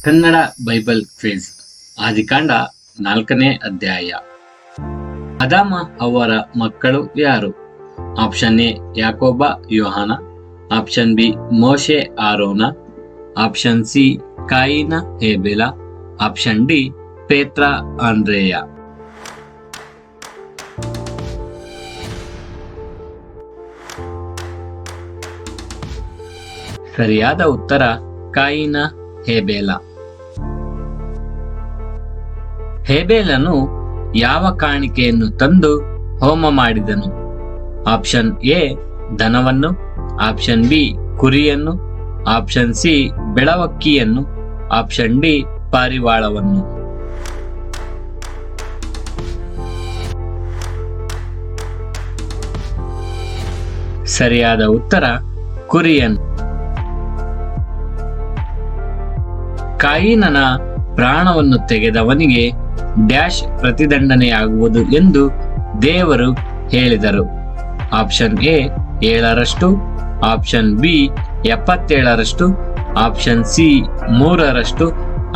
Kannada Bible quiz ಆದಿಕಾಂಡ 4ನೇ ಅಧ್ಯಾಯ. ಆದಾಮ ಅವರ ಮಕ್ಕಳು ಯಾರು? ಆಪ್ಷನ್ ಎ ಯಾಕೋಬ ಯೋಹಾನ, ಆಪ್ಷನ್ ಬಿ ಮೋಶೆ ಆರೋನ, ಆಪ್ಷನ್ ಸಿ ಕಾಯಿನ ಹೇಬೆಲ, ಆಪ್ಷನ್ ಡಿ ಪೇತ್ರ ಆಂದ್ರೇಯ. ಸರಿಯಾದ ಉತ್ತರ ಕಾಯಿನ ಹೇಬೆಲ. ಹೇಬೆಲನು ಯಾವ ಕಾಣಿಕೆಯನ್ನು ತಂದು ಹೋಮ ಮಾಡಿದನು? ಆಪ್ಷನ್ ಎ ದನವನ್ನು, ಆಪ್ಷನ್ ಬಿ ಕುರಿಯನ್ನು, ಆಪ್ಷನ್ ಸಿ ಬೆಳವಕ್ಕಿಯನ್ನು, ಆಪ್ಷನ್ ಡಿ ಪಾರಿವಾಳವನ್ನು. ಸರಿಯಾದ ಉತ್ತರ ಕುರಿಯನ್ನು. ಕಾಯಿನನ ಪ್ರಾಣವನ್ನು ತೆಗೆದವನಿಗೆ ಡ್ಯಾಶ್ ಪ್ರತಿದಂಡನೆಯಾಗುವುದು ಎಂದು ದೇವರು ಹೇಳಿದರು? ಆಪ್ಷನ್ ಎ 7ರಷ್ಟು, ಆಪ್ಷನ್ ಬಿ 77ರಷ್ಟು, ಆಪ್ಷನ್ ಸಿ 3ರಷ್ಟು,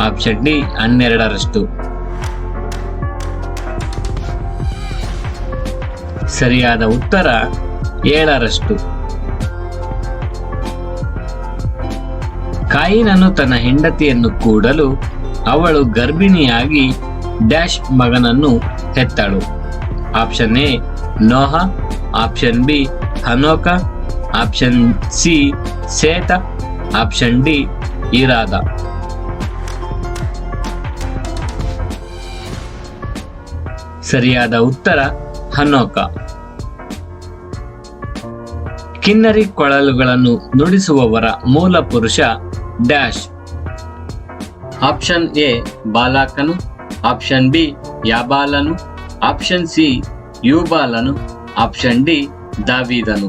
ಆಪ್ಷನ್ ಡಿ 12ರಷ್ಟು. ಸರಿಯಾದ ಉತ್ತರ 7ರಷ್ಟು. ಕಾಯಿನನು ತನ್ನ ಹೆಂಡತಿಯನ್ನು ಕೂಡಲು ಅವಳು ಗರ್ಭಿಣಿಯಾಗಿ ಡ್ಯಾಶ್ ಮಗನನ್ನು ಹೆತ್ತಳು? Option A Noah, option B ಹನೋಕ, ಆಪ್ಷನ್ ಸಿ ಸೇತ, ಆಪ್ಷನ್ ಡಿ ಇರಾದ. ಸರಿಯಾದ ಉತ್ತರ ಹನೋಕ. ಕಿನ್ನರಿ ಕೊಳಲುಗಳನ್ನು ನುಡಿಸುವವರ ಮೂಲ ಪುರುಷ ಡ್ಯಾಶ್? ಆಪ್ಷನ್ ಎ ಬಾಲಾಕನು, ಆಪ್ಷನ್ ಬಿ ಯಾಬಾಲನು, ಆಪ್ಷನ್ ಸಿ ಯೂಬಾಲನು, ಆಪ್ಷನ್ ಡಿ ದಾವೀದನು.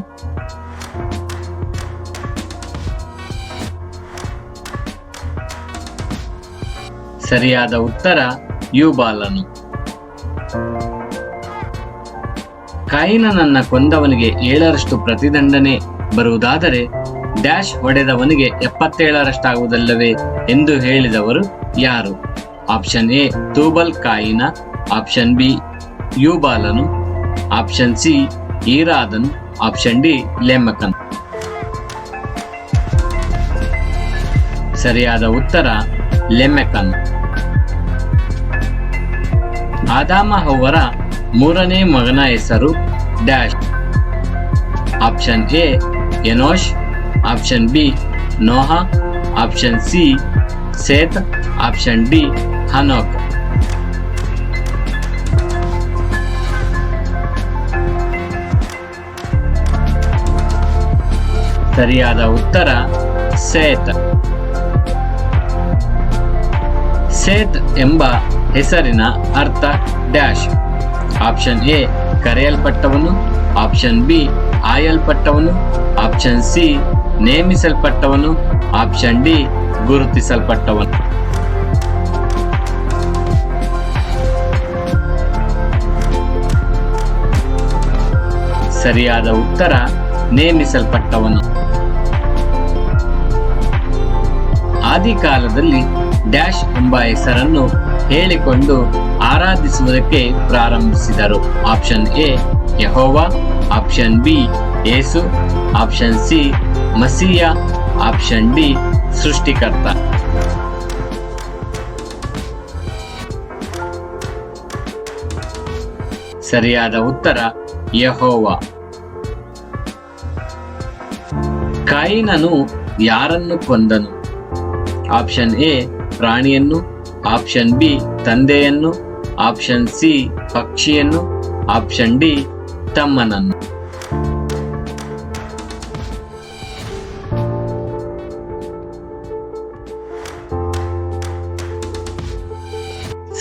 ಸರಿಯಾದ ಉತ್ತರ ಯೂಬಾಲನು. ಕಾಯಿನನನ್ನ ಕೊಂದವನಿಗೆ 7ರಷ್ಟು ಪ್ರತಿದಂಡನೆ ಬರುವುದಾದರೆ ಡ್ಯಾಶ್ ಹೊಡೆದವನಿಗೆ 77ರಷ್ಟಾಗುವುದಲ್ಲವೇ ಎಂದು ಹೇಳಿದವರು ಯಾರು? ಆಪ್ಷನ್ ಎ ತೂಬಲ್ ಕಾಯಿನ, ಆಪ್ಷನ್ ಬಿ ಯೂಬಾಲನು, ಆಪ್ಷನ್ ಸಿ ಈರಾದನು, ಆಪ್ಷನ್ ಡಿ ಲೆಮಕನ್. ಸರಿಯಾದ ಉತ್ತರ ಲೆಮೆಕನ್. ಆದಾಮ ಹವ್ವರ 3ನೇ ಮಗನ ಹೆಸರು dash? Option A Enosh, option B Noah, option C Seth, option D ಹನೋಕ್. ಸರಿಯಾದ ಉತ್ತರ ಸೇತ್. ಸೇತ್ ಎಂಬ ಹೆಸರಿನ ಅರ್ಥ ಡ್ಯಾಶ್? ಆಪ್ಷನ್ ಎ ಕರೆಯಲ್ಪಟ್ಟವನು, ಆಪ್ಷನ್ ಬಿ ಆಯಲ್ಪಟ್ಟವನು, ಆಪ್ಷನ್ ಸಿ ನೇಮಿಸಲ್ಪಟ್ಟವನು, ಆಪ್ಷನ್ ಡಿ ಗುರುತಿಸಲ್ಪಟ್ಟವನು. ಸರಿಯಾದ ಉತ್ತರ ನೇಮಿಸಲ್ಪಟ್ಟವನು. ಆದಿಕಾಲದಲ್ಲಿ ಡ್ಯಾಶ್ ಎಂಬ ಹೆಸರನ್ನು ಹೇಳಿಕೊಂಡು ಆರಾಧಿಸುವುದಕ್ಕೆ ಪ್ರಾರಂಭಿಸಿದರು? ಆಪ್ಷನ್ ಎ ಯೆಹೋವ, ಆಪ್ಷನ್ ಬಿ ಯೇಸು, ಆಪ್ಷನ್ ಸಿ ಮಸೀಯ, ಆಪ್ಷನ್ ಡಿ ಸೃಷ್ಟಿಕರ್ತ. ಸರಿಯಾದ ಉತ್ತರ ಯೆಹೋವ. ಕಾಯಿನನು ಯಾರನ್ನು ಕೊಂದನು? ಆಪ್ಷನ್ ಎ ಪ್ರಾಣಿಯನ್ನು, ಆಪ್ಷನ್ ಬಿ ತಂದೆಯನ್ನು, ಆಪ್ಷನ್ ಸಿ ಪಕ್ಷಿಯನ್ನು, ಆಪ್ಷನ್ ಡಿ ತಮ್ಮನನ್ನು.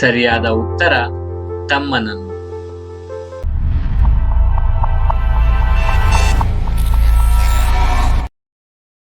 ಸರಿಯಾದ ಉತ್ತರ ತಮ್ಮನನ್ನು.